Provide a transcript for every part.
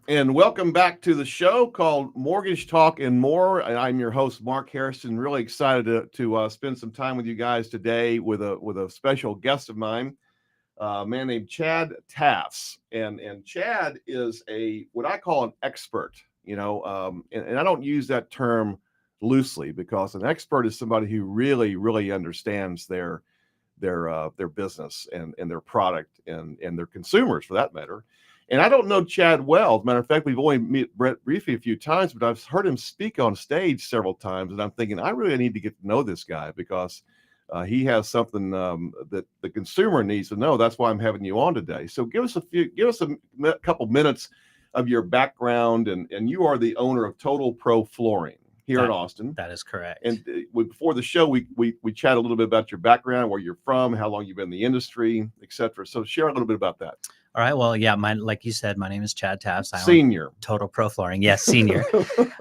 And welcome back to the show called Mortgage Talk and More. And I'm your host, Mark Harrison. Really excited to spend some time with you guys today with a special guest of mine, a man named Chad Tafts. And Chad is a what I call an expert. And I don't use that term loosely because an expert is somebody who really understands their business and their product and their consumers for that matter. And I don't know Chad well. As a matter of fact, we've only met Brett briefly a few times, but I've heard him speak on stage several times, and I'm thinking I really need to get to know this guy because he has something that the consumer needs to know. That's why I'm having you on today. So give us a couple minutes of your background, and you are the owner of Total Pro Flooring here in Austin. That is correct. And before the show, we chat a little bit about your background, where you're from, how long you've been in the industry, etc. So share a little bit about that. All right. Well, yeah, like you said, my name is Chad Tafts. Senior. Total Pro Flooring. Yes, senior.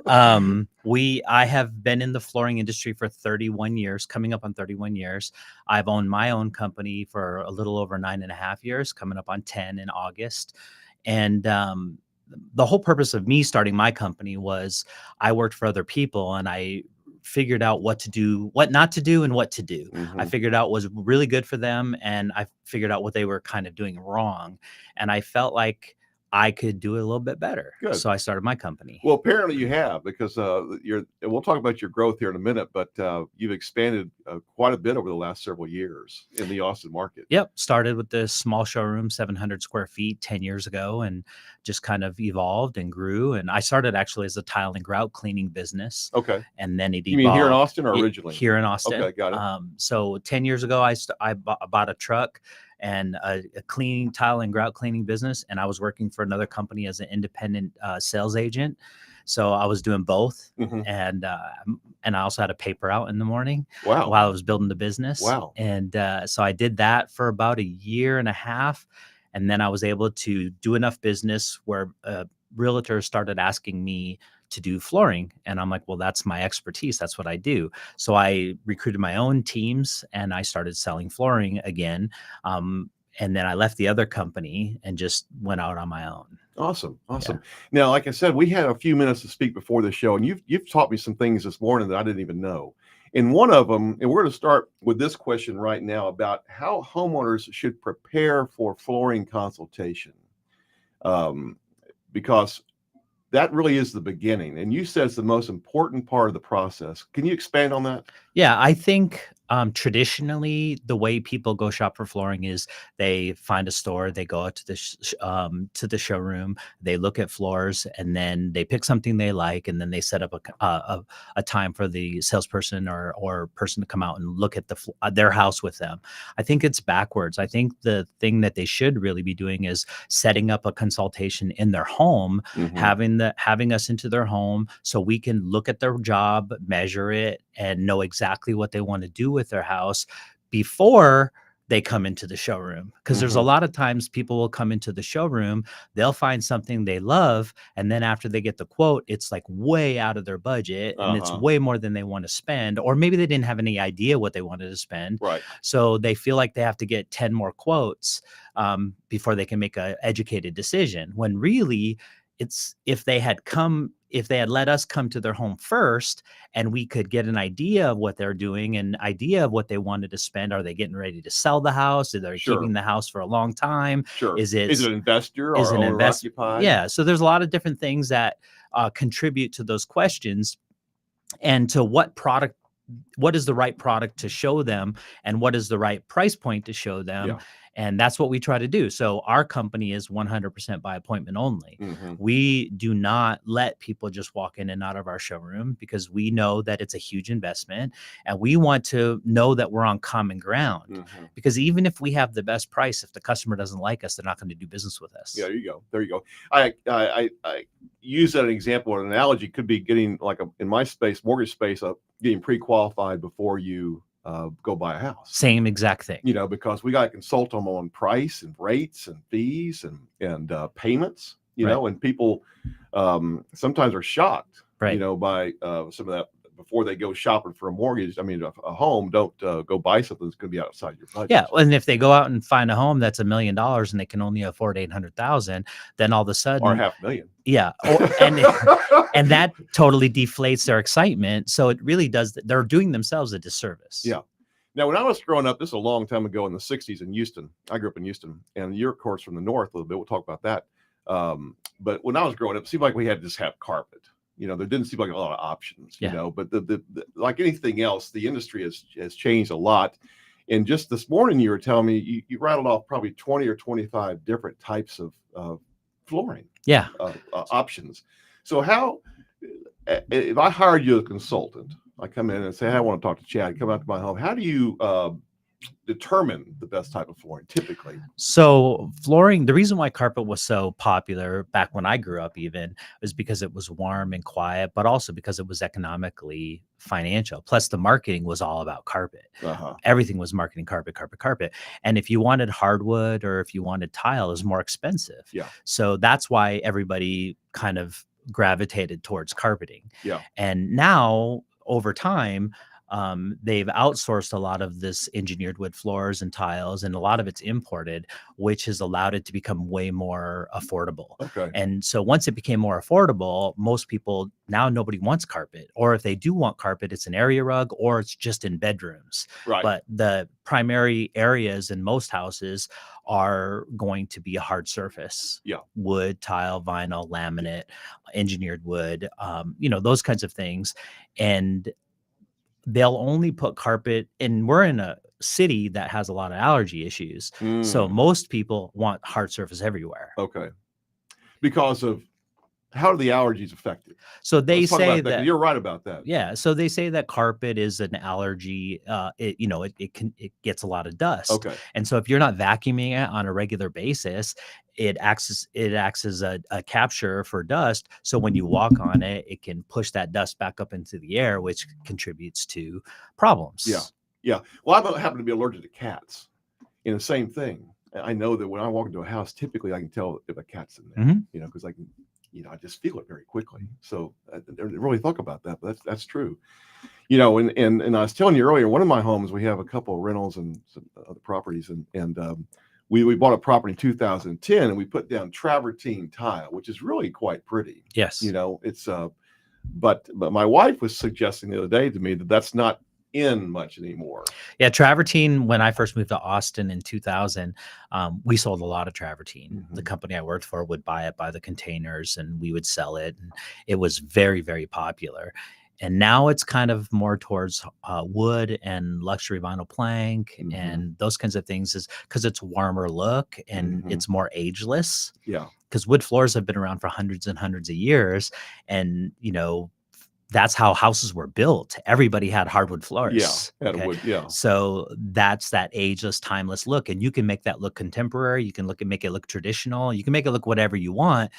I have been in the flooring industry for 31 years, coming up on 31 years. I've owned my own company for a little over 9.5 years, coming up on 10 in August. And the whole purpose of me starting my company was I worked for other people and I figured out what to do, what not to do, and what to do. I figured out what was really good for them, and I figured out what they were kind of doing wrong. And I felt like I could do it a little bit better. Good. So I started my company. Well, apparently you have, because we'll talk about your growth here in a minute, but you've expanded quite a bit over the last several years in the Austin market. Yep. Started with this small showroom, 700 square feet 10 years ago, and just kind of evolved and grew. And I started actually as a tile and grout cleaning business. Okay. And then it evolved. You mean here in Austin or originally? Here in Austin. Okay, got it. So 10 years ago, I bought a truck and a cleaning, tile and grout cleaning business. And I was working for another company as an independent sales agent. So I was doing both. And I also had a paper out in the morning. Wow. While I was building the business. Wow. And so I did that for about a year and a half. And then I was able to do enough business where realtors started asking me to do flooring. And I'm like, well, that's my expertise. That's what I do. So I recruited my own teams and I started selling flooring again. And then I left the other company and just went out on my own. Awesome. Yeah. Now, like I said, we had a few minutes to speak before the show, and you've taught me some things this morning that I didn't even know. And one of them, and we're going to start with this question right now about how homeowners should prepare for flooring consultation, because that really is the beginning. And you said it's the most important part of the process. Can you expand on that? Yeah, I think traditionally the way people go shop for flooring is they find a store, they go out to the showroom, they look at floors, and then they pick something they like, and then they set up a time for the salesperson or person to come out and look at their house with them. I think it's backwards. I think the thing that they should really be doing is setting up a consultation in their home, having us into their home so we can look at their job, measure it, and know exactly what they want to do with their house before they come into the showroom. Because there's a lot of times people will come into the showroom, they'll find something they love, and then after they get the quote, it's like way out of their budget and it's way more than they want to spend, or maybe they didn't have any idea what they wanted to spend. Right. So they feel like they have to get 10 more quotes before they can make an educated decision, when really it's if they had let us come to their home first and we could get an idea of what they're doing, an idea of what they wanted to spend. Are they getting ready to sell the house? Are they keeping the house for a long time? Sure. Is it an investor or owner occupied? Yeah. So there's a lot of different things that contribute to those questions, and to what is the right product to show them, and what is the right price point to show them. Yeah. And that's what we try to do. So our company is 100% by appointment only. We do not let people just walk in and out of our showroom, because we know that it's a huge investment, and we want to know that we're on common ground. Because even if we have the best price, if the customer doesn't like us, they're not going to do business with us. Yeah, there you go. I use that example or an analogy. Could be getting in my space, mortgage space, getting pre-qualified before you go buy a house. Same exact thing. Because we got to consult them on price and rates and fees and payments. And people sometimes are shocked, by some of that before they go shopping for a mortgage, I mean, a home, don't go buy something that's going to be outside your budget. Yeah, and if they go out and find a home that's $1 million and they can only afford 800,000, then all of a Or sudden, $500,000. yeah, and that totally deflates their excitement. So it really does. They're doing themselves a disservice. Yeah. Now, when I was growing up, this is a long time ago in the 60s in Houston. I grew up in Houston, and you're, of course, from the north a little bit. We'll talk about that. But when I was growing up, it seemed like we had to just have carpet. You know, there didn't seem like a lot of options, you know, but the like anything else, the industry has changed a lot. And just this morning, you were telling me you rattled off probably 20 or 25 different types of flooring options. So how, if I hired you as a consultant, I come in and say, hey, I want to talk to Chad, come out to my home. How do you determine the best type of flooring typically? So flooring, the reason why carpet was so popular back when I grew up even was because it was warm and quiet, but also because it was economically financial. Plus the marketing was all about carpet. Everything was marketing carpet, carpet, carpet. And if you wanted hardwood or if you wanted tile, it was more expensive. Yeah. So that's why everybody kind of gravitated towards carpeting. Yeah. And now over time, they've outsourced a lot of this engineered wood floors and tiles, and a lot of it's imported, which has allowed it to become way more affordable. Okay. And so once it became more affordable, most people now, nobody wants carpet, or if they do want carpet, it's an area rug or it's just in bedrooms. Right. But the primary areas in most houses are going to be a hard surface. Yeah. Wood, tile, vinyl, laminate, engineered wood, those kinds of things. And they'll only put carpet, and we're in a city that has a lot of allergy issues. So most people want hard surface everywhere. Okay. Because of how are the allergies affected? So they say that you're right about that. Yeah. So they say that carpet is an allergy. It gets a lot of dust. Okay. And so if you're not vacuuming it on a regular basis, it acts as a capture for dust. So when you walk on it, it can push that dust back up into the air, which contributes to problems. Yeah. Yeah. Well, I happen to be allergic to cats. And the same thing. I know that when I walk into a house, typically I can tell if a cat's in there, because I can, I just feel it very quickly. So I didn't really thought about that, but that's true. And I was telling you earlier, one of my homes, we have a couple of rentals and some other properties, and we bought a property in 2010, and we put down travertine tile, which is really quite pretty. Yes. It's but my wife was suggesting the other day to me that that's not in much anymore. Yeah, travertine, when I first moved to Austin in 2000, we sold a lot of travertine. The company I worked for would buy it by the containers and we would sell it, and it was very, very popular. And now it's kind of more towards wood and luxury vinyl plank and those kinds of things, is because it's warmer look and it's more ageless. Yeah, because wood floors have been around for hundreds and hundreds of years, and that's how houses were built. Everybody had hardwood floors. Yeah, wood. Yeah. So that's that ageless, timeless look, and you can make that look contemporary. You can make it look traditional. You can make it look whatever you want.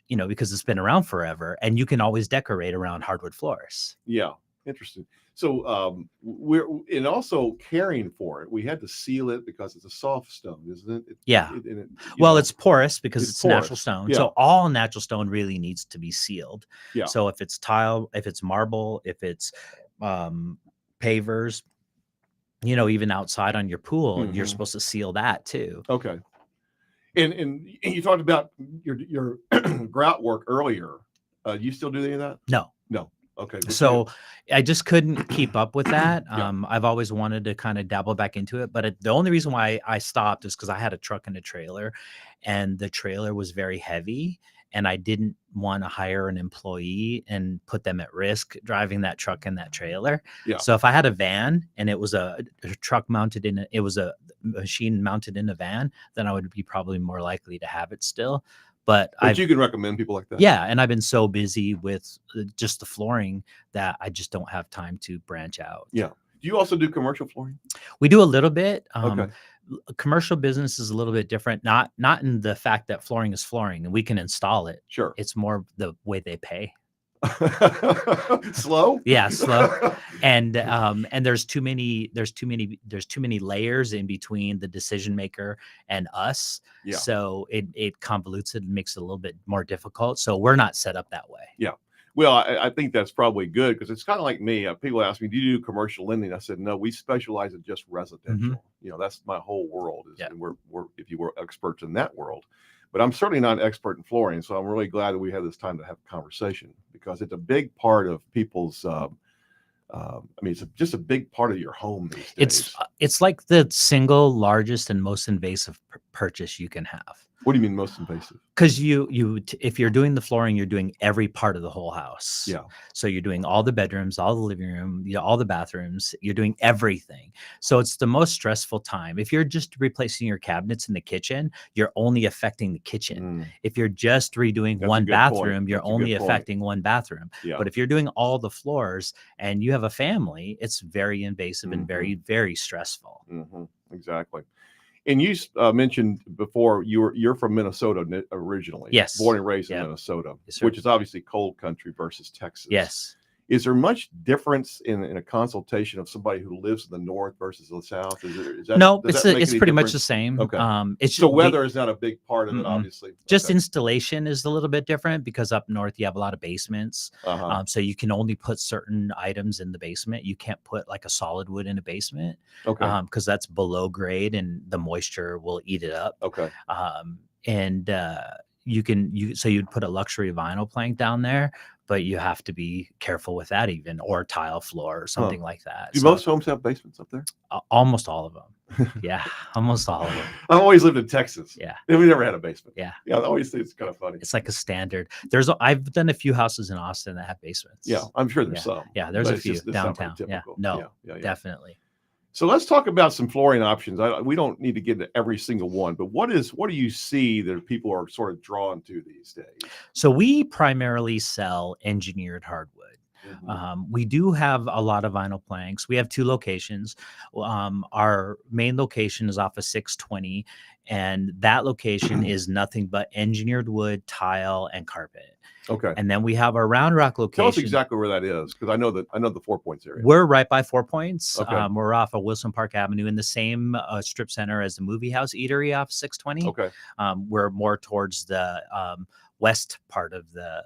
Because it's been around forever, and you can always decorate around hardwood floors. Yeah, interesting. So we're also caring for it. We had to seal it because it's a soft stone, isn't it? It's porous because it's porous. Natural stone. Yeah. So all natural stone really needs to be sealed. Yeah. So if it's tile, if it's marble, if it's pavers, even outside on your pool, you're supposed to seal that too. Okay. And you talked about your grout work earlier. You still do any of that? No. Okay. So I just couldn't keep up with that. I've always wanted to kind of dabble back into it, but the only reason why I stopped is because I had a truck and a trailer, and the trailer was very heavy, and I didn't want to hire an employee and put them at risk driving that truck and that trailer. Yeah. So if I had a van and it was a truck mounted it was a machine mounted in a van, then I would be probably more likely to have it still. But you can recommend people like that. Yeah. And I've been so busy with just the flooring that I just don't have time to branch out. Yeah. Do you also do commercial flooring? We do a little bit. Okay. Commercial business is a little bit different. Not in the fact that flooring is flooring and we can install it. Sure. It's more the way they pay. Slow? Yeah, slow. And there's too many layers in between the decision maker and us. Yeah. So it convolutes it and makes it a little bit more difficult. So we're not set up that way. Yeah. Well, I think that's probably good because it's kind of like me. People ask me, "Do you do commercial lending?" I said, "No, we specialize in just residential. That's my whole world. Is Yeah. and we're if you were experts in that world, but I'm certainly not an expert in flooring. So I'm really glad that we had this time to have a conversation because it's a big part of people's. It's just a big part of your home these days. It's like the single largest and most invasive purchase you can have. What do you mean most invasive? Because if you're doing the flooring, you're doing every part of the whole house. Yeah. So you're doing all the bedrooms, all the living room, all the bathrooms. You're doing everything. So it's the most stressful time. If you're just replacing your cabinets in the kitchen, you're only affecting the kitchen. If you're just redoing That's a one good bathroom, point. you're That's a only good point. affecting one bathroom. Yeah. But if you're doing all the floors and you have a family, it's very invasive and very, very stressful. Exactly. And you mentioned before you're from Minnesota originally. Yes. Born and raised in Minnesota, Yes, sir. which is obviously cold country versus Texas. Yes. Is there much difference in a consultation of somebody who lives in the north versus the south? No, it's pretty much the same. Okay. It's so weather is not a big part of it, Mm-mm. obviously. Just installation is a little bit different because up north you have a lot of basements. So you can only put certain items in the basement. You can't put like a solid wood in a basement. Okay. Because that's below grade and the moisture will eat it up. Okay. So you'd put a luxury vinyl plank down there, but you have to be careful with that or tile floor or something like that. Do most homes have basements up there? Almost all of them. Yeah, almost all of them. I've always lived in Texas. Yeah. And we never had a basement. Yeah. Yeah, I always think it's kind of funny. It's like a standard. I've done a few houses in Austin that have basements. Yeah, I'm sure there's some. Yeah, there's but a few it's not downtown. very Yeah, typical. no, Yeah. definitely. So let's talk about some flooring options. We don't need to get into every single one, but what do you see that people are sort of drawn to these days? So we primarily sell engineered hardwood. We do have a lot of vinyl planks. We have 2 locations. Our main location is off of 620, and that location is nothing but engineered wood, tile, and carpet. Okay. And then we have our Round Rock location. Tell us exactly where that is, because I know the 4 Points area. We're right by 4 Points. Okay. We're off of Wilson Park Avenue in the same strip center as the Movie House Eatery off 620. Okay. We're more towards the west part of the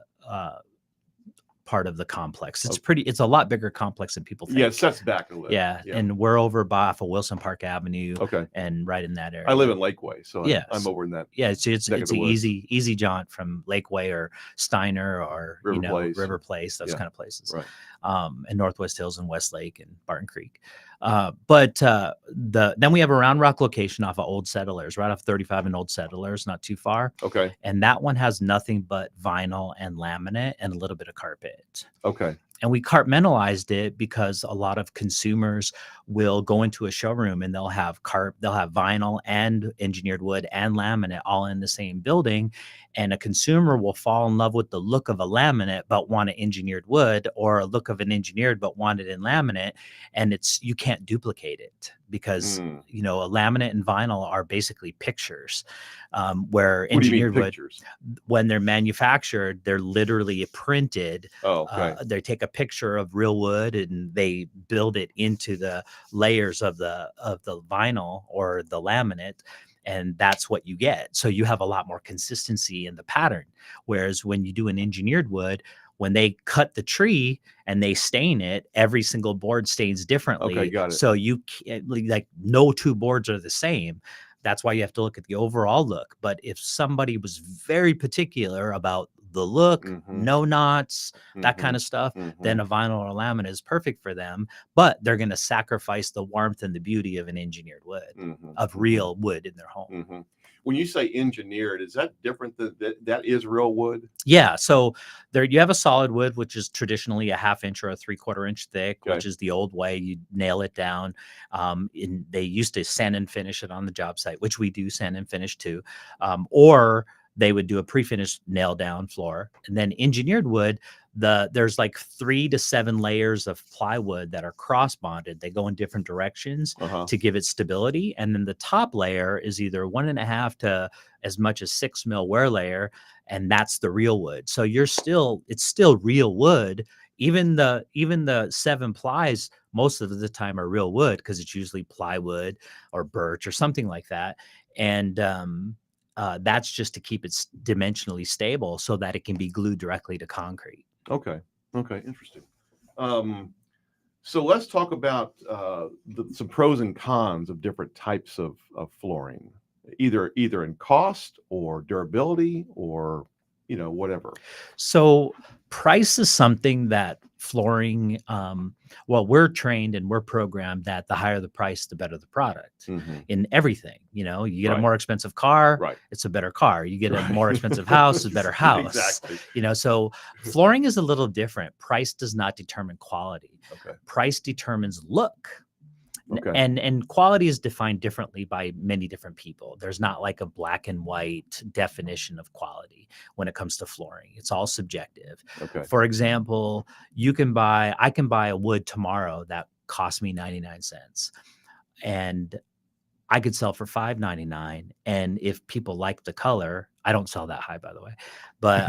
complex. It's a lot bigger complex than people think. Yeah, it sets back a little. Yeah. And we're over by off of Wilson Park Avenue. Okay. And right in that area. I live in Lakeway, so Yes. I'm over in that. Yeah, it's an easy jaunt from Lakeway or Steiner or River Place, those kind of places. Right. And Northwest Hills and Westlake and Barton Creek. But then we have a Round Rock location off of Old Settlers, right off 35 and Old Settlers, not too far. Okay. And that one has nothing but vinyl and laminate and a little bit of carpet. Okay. And we compartmentalized it because a lot of consumers will go into a showroom and they'll have vinyl and engineered wood and laminate all in the same building. And a consumer will fall in love with the look of a laminate but want an engineered wood, or a look of an engineered but want it in laminate. And you can't duplicate it because a laminate and vinyl are basically pictures. Where engineered wood, when they're manufactured, they're literally printed. Oh, okay. They take a picture of real wood and they build it into the layers of the vinyl or the laminate, and that's what you get. So you have a lot more consistency in the pattern. Whereas when you do an engineered wood, when they cut the tree and they stain it, every single board stains differently. Okay, got it. So you can't, like, no 2 boards are the same. That's why you have to look at the overall look. But if somebody was very particular about the look, no knots, that kind of stuff, then a vinyl or laminate is perfect for them. But they're going to sacrifice the warmth and the beauty of an engineered wood, of real wood in their home. When you say engineered, is that different than that is real wood? Yeah. So there you have a solid wood, which is traditionally a 1/2 inch or a 3/4 inch thick, which is the old way. You nail it down. They used to sand and finish it on the job site, which we do sand and finish too. Or they would do a pre-finished nail down floor. And then engineered wood, there's like 3 to 7 layers of plywood that are cross bonded. They go in different directions to give it stability. And then the top layer is either 1.5 to as much as 6 mil wear layer. And that's the real wood. So it's still real wood. Even the 7 plies most of the time are real wood, because it's usually plywood or birch or something like that. And that's just to keep it dimensionally stable so that it can be glued directly to concrete. Okay. Okay. Interesting. So let's talk about some pros and cons of different types of flooring, either in cost or durability or whatever. So price is something that flooring, well, we're trained and we're programmed that the higher the price, the better the product Mhm. in everything. You get a Right. more expensive car, Right. it's a better car. You get a Right. more expensive house, it's a better house. Exactly. So flooring is a little different. Price does not determine quality. Okay. Price determines look. Okay. And quality is defined differently by many different people. There's not like a black and white definition of quality when it comes to flooring. It's all subjective. Okay. For example, I can buy a wood tomorrow that cost me 99 cents and I could sell for $5.99. And if people like the color, I don't sell that high, by the way, but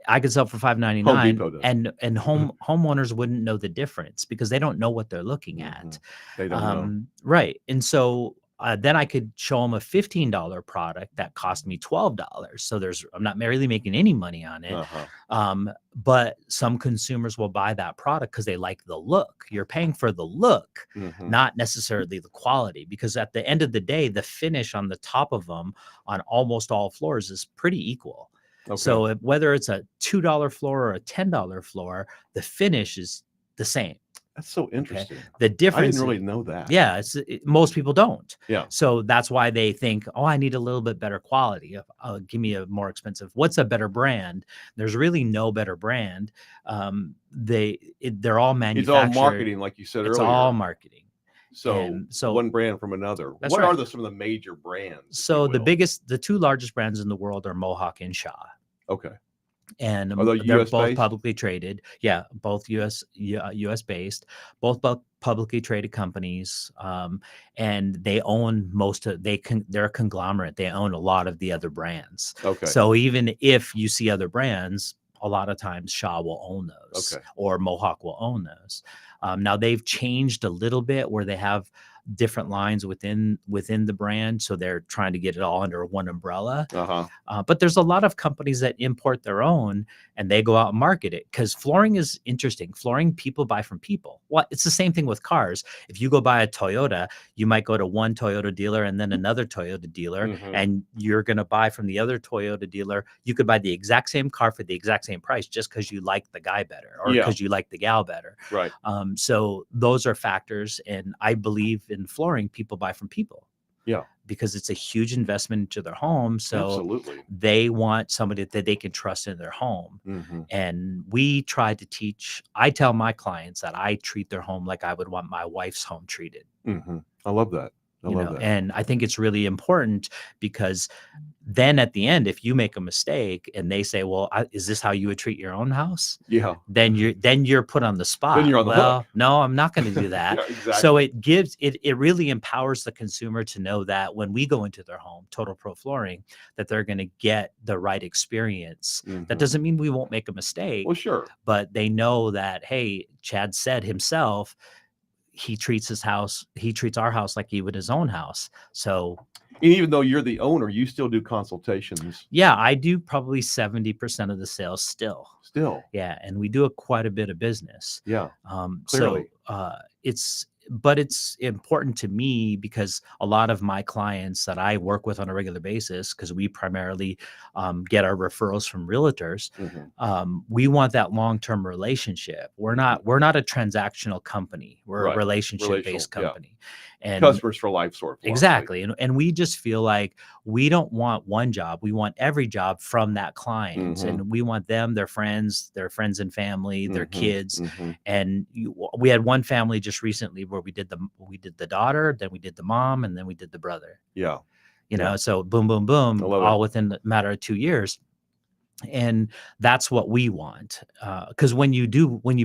I could sell for Home $5.99, Depot does. and homeowners wouldn't know the difference because they don't know what they're looking at. Mhm. They don't know. Right. And so then I could show them a $15 product that cost me $12. So I'm not really making any money on it. Uh-huh. But some consumers will buy that product because they like the look. You're paying for the look, Mhm. not necessarily the quality, because at the end of the day, the finish on the top of them on almost all floors is pretty equal. Okay. So whether it's a $2 floor or a $10 floor, the finish is the same. That's so interesting. The I difference, didn't really know that. yeah, most people don't. Yeah. So that's why they think, oh, I need a little bit better quality. Give me a more expensive. What's a better brand? There's really no better brand. They're all manufactured. It's all marketing, like you said earlier. It's all marketing. So one brand from another. That's What right. are some of the major brands? So the two largest brands in the world are Mohawk and Shaw. Okay. And Are they they're US both based? publicly traded. Yeah, both US based, both publicly traded companies. And they own they're a conglomerate. They own a lot of the other brands. Okay. So even if you see other brands, a lot of times Shaw will own those, Okay. or Mohawk will own those. Now they've changed a little bit where they have different lines within the brand, so they're trying to get it all under one umbrella. But there's a lot of companies that import their own and they go out and market it, because flooring is interesting. Flooring, people buy from people. Well, it's the same thing with cars. If you go buy a Toyota, you might go to one Toyota dealer and then another Toyota dealer, and you're going to buy from the other Toyota dealer. You could buy the exact same car for the exact same price just because you like the guy better, or because you like the gal better. Right. So those are factors, and I believe in flooring, people buy from people. Yeah. Because it's a huge investment into their home. So absolutely, they want somebody that they can trust in their home. And I tell my clients that I treat their home like I would want my wife's home treated. I love that. I love that. And I think it's really important, because then at the end, if you make a mistake and they say, well, is this how you would treat your own house? Yeah. Then you're put on the spot. Then you're on the hook. No, I'm not going to do that. Yeah, exactly. So it really empowers the consumer to know that when we go into their home, Total Pro Flooring, that they're going to get the right experience. That doesn't mean we won't make a mistake. Well, sure. But they know that, hey, Chad said himself, he treats our house like he would his own house. So, and even though you're the owner, you still do consultations. Yeah, I do probably 70% of the sales still. Yeah, and we do quite a bit of business. Yeah. Clearly. But it's important to me, because a lot of my clients that I work with on a regular basis, because we primarily get our referrals from realtors, we want that long-term relationship. We're not a transactional company. We're a relationship-based company. And customers for life sort of philosophy. Exactly. And we just feel like we don't want one job. We want every job from that client. And we want them, their friends and family, their kids. And we had one family just recently where we did the daughter, then we did the mom, and then we did the brother. Yeah. So boom, boom, boom, all within a matter of 2 years. And that's what we want. Because when you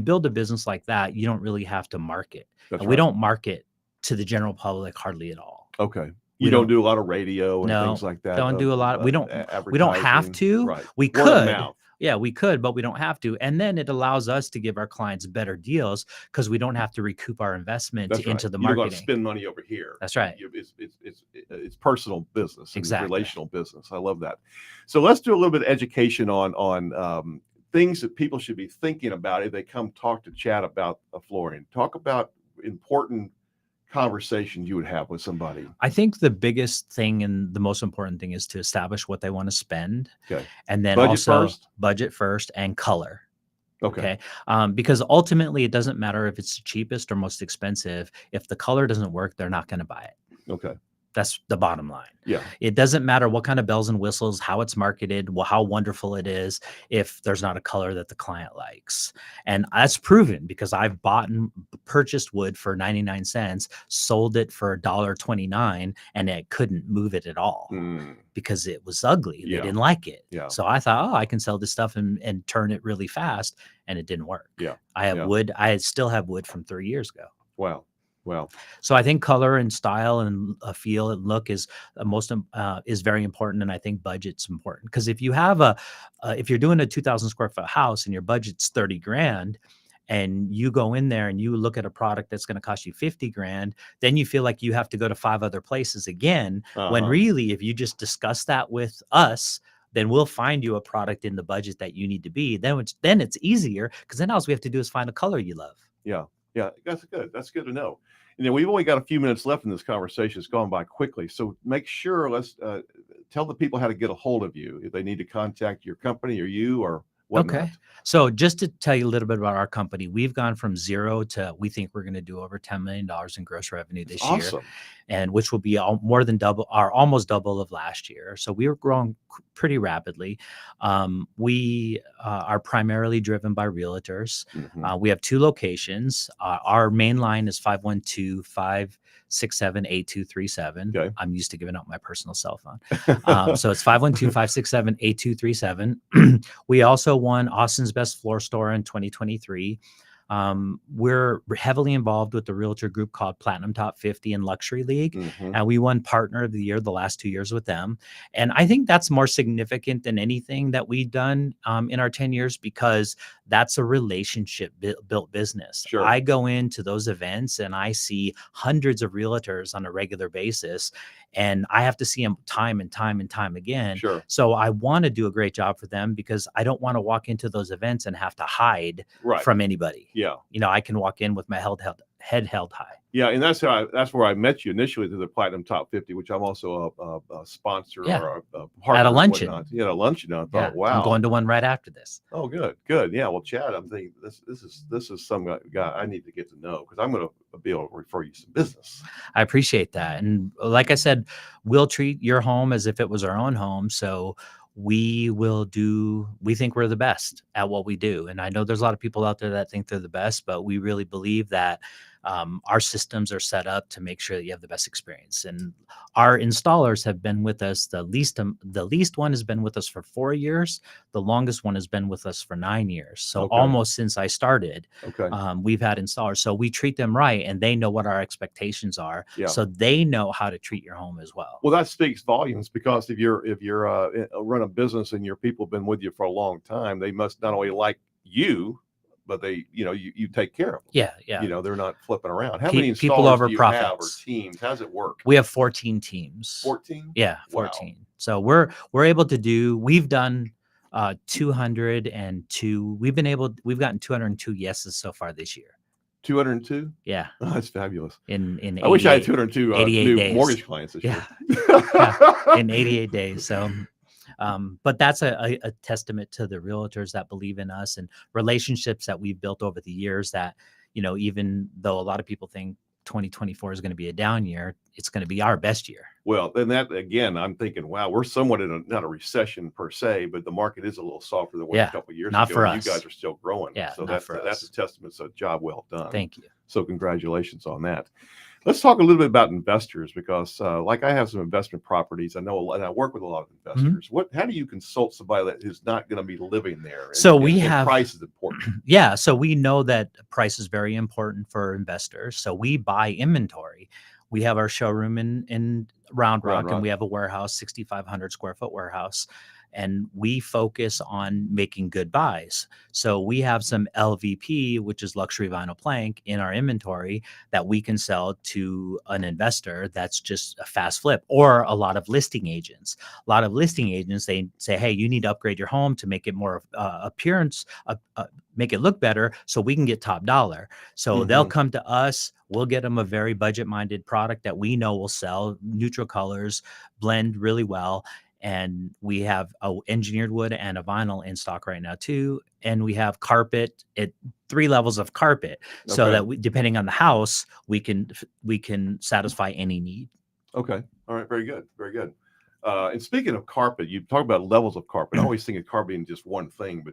build a business like that, you don't really have to market. We don't market to the general public hardly at all. Okay. You don't do a lot of radio and things like that. Don't do a lot. We don't have to. Right. We Word of could. mouth. Yeah, we could, but we don't have to. And then it allows us to give our clients better deals, because we don't have to recoup our investment into the marketing. You're going to spend money over here. That's right. It's personal business, exactly. Relational business. I love that. So let's do a little bit of education on things that people should be thinking about if they come talk to Chad about a flooring? Talk about important conversations you would have with somebody. I think the biggest thing and the most important thing is to establish what they want to spend, Okay. and then Budget also first? budget first and color. Okay. Okay. Because ultimately, it doesn't matter if it's the cheapest or most expensive. If the color doesn't work, they're not going to buy it. Okay. That's the bottom line. Yeah. It doesn't matter what kind of bells and whistles, how it's marketed, how wonderful it is, if there's not a color that the client likes. And that's proven because I've bought and purchased wood for 99 cents, sold it for $1.29, and I couldn't move it at all because it was ugly. They Yeah. didn't like it. Yeah. So I thought, oh, I can sell this stuff and turn it really fast. And it didn't work. Yeah. I have Yeah. wood. I still have wood from 3 years ago. Wow. Well, So I think color and style and feel and look is is very important, and I think budget's important because if you have if you're doing a 2,000 square foot house and your budget's 30 grand, and you go in there and you look at a product that's going to cost you 50 grand, then you feel like you have to go to 5 other places again. When really, if you just discuss that with us, then we'll find you a product in the budget that you need to be. Then it's easier because then all we have to do is find a color you love. Yeah. Yeah. That's good. That's good to know. We've only got a few minutes left in this conversation. It's gone by quickly. So make sure, let's tell the people how to get a hold of you if they need to contact your company or you or whatnot. Okay. So just to tell you a little bit about our company, we've gone from 0 to we think we're going to do over $10 million in gross revenue this year, Awesome. and which will be more than double or almost double of last year. So we were growing pretty rapidly. We are primarily driven by realtors. We have 2 locations. Our main line is 512-567-8237. Okay. I'm used to giving out my personal cell phone. So it's 512-567-8237. We also won Austin's Best Floor Store in 2023. We're heavily involved with the realtor group called Platinum Top 50 and Luxury League. And we won Partner of the Year the last 2 years with them. And I think that's more significant than anything that we've done in our 10 years because that's a relationship built business. Sure. I go into those events and I see hundreds of realtors on a regular basis, and I have to see them time and time and time again. Sure. So I want to do a great job for them because I don't want to walk into those events and have to hide from anybody. Yeah. I can walk in with my head held high. Yeah, and that's where I met you initially through the Platinum Top 50, which I'm also a sponsor or a partner at a luncheon. At a luncheon. I thought, wow, I'm going to one right after this. Oh, good. Yeah, well, Chad, I'm thinking this is some guy I need to get to know because I'm going to be able to refer you some business. I appreciate that, and like I said, we'll treat your home as if it was our own home. So we think we're the best at what we do. And I know there's a lot of people out there that think they're the best, but we really believe that our systems are set up to make sure that you have the best experience. And our installers have been with us. The least one has been with us for 4 years. The longest one has been with us for 9 years. So almost since I started, we've had installers. So we treat them right, and they know what our expectations are. Yeah. So they know how to treat your home as well. Well, that speaks volumes because if you're run a business and your people have been with you for a long time, they must not only like you, but they, you take care of them. Yeah. They're not flipping around. How many installers people over do you profits. have or teams? How does it work? We have 14 teams. 14? Yeah, 14. Wow. So we're able to we've done 202. We've gotten 202 yeses so far this year. 202? Yeah. Oh, that's fabulous. In I wish I had 202 new days. mortgage clients this year. In 88 days. So but that's a testament to the realtors that believe in us and relationships that we've built over the years that, even though a lot of people think 2024 is going to be a down year, it's going to be our best year. Well, then that again, I'm thinking, wow, we're somewhat in not a recession per se, but the market is a little softer than a couple of years not ago. for us. You guys are still growing. Yeah, so that's a testament. So job well done. Thank you. So congratulations on that. Let's talk a little bit about investors because like I have some investment properties. I know, and I work with a lot of investors. How do you consult somebody that is not going to be living there? So price is important. Yeah. So we know that price is very important for investors. So we buy inventory. We have our showroom in Round Rock, and we have a warehouse, 6,500 square foot warehouse. and we focus on making good buys. So we have some LVP, which is luxury vinyl plank, in our inventory that we can sell to an investor that's just a fast flip, or a lot of listing agents. A lot of listing agents, they say, hey, you need to upgrade your home to make it more appearance, make it look better so we can get top dollar. So they'll come to us, we'll get them a very budget minded product that we know will sell, neutral colors, blend really well. And we have a engineered wood and a vinyl in stock right now too. And we have carpet at 3 levels of carpet, so Okay. that we, depending on the house, we can satisfy any need. Okay. All right. Very good. Very good. And speaking of carpet, you talk about levels of carpet. I always think of carpet being just one thing, but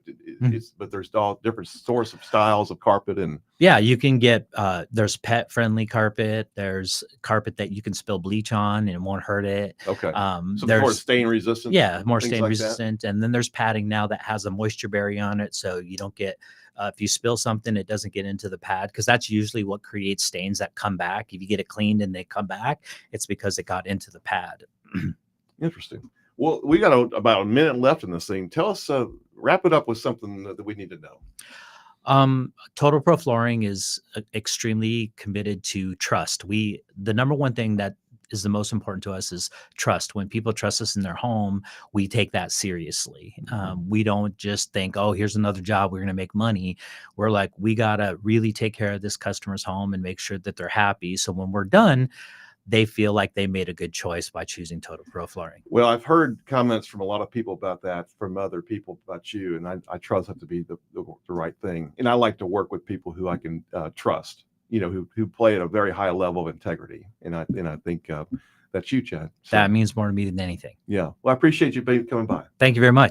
but there's all different sorts of styles of carpet. And Yeah, you can get there's pet friendly carpet. There's carpet that you can spill bleach on and it won't hurt it. okay, some sort of There's stain resistant. Yeah, more things stain like that. resistant. And then there's padding now that has a moisture barrier on it, so you don't get if you spill something, it doesn't get into the pad, because that's usually what creates stains that come back. If you get it cleaned and they come back, it's because it got into the pad. Interesting. Well, we got about a minute left in this thing. Tell us, wrap it up with something that we need to know. Total Pro Flooring is extremely committed to trust. The number one thing that is the most important to us is trust. When people trust us in their home, we take that seriously. We don't just think, oh, here's another job, we're going to make money. We're like, we got to really take care of this customer's home and make sure that they're happy. So when we're done, they feel like they made a good choice by choosing Total Pro Flooring. Well, I've heard comments from a lot of people about that, from other people about you, and I trust that to be the right thing. And I like to work with people who I can trust, who play at a very high level of integrity. And I think that's you, Chad. So, That means more to me than anything. yeah. Well, I appreciate you coming by. Thank you very much.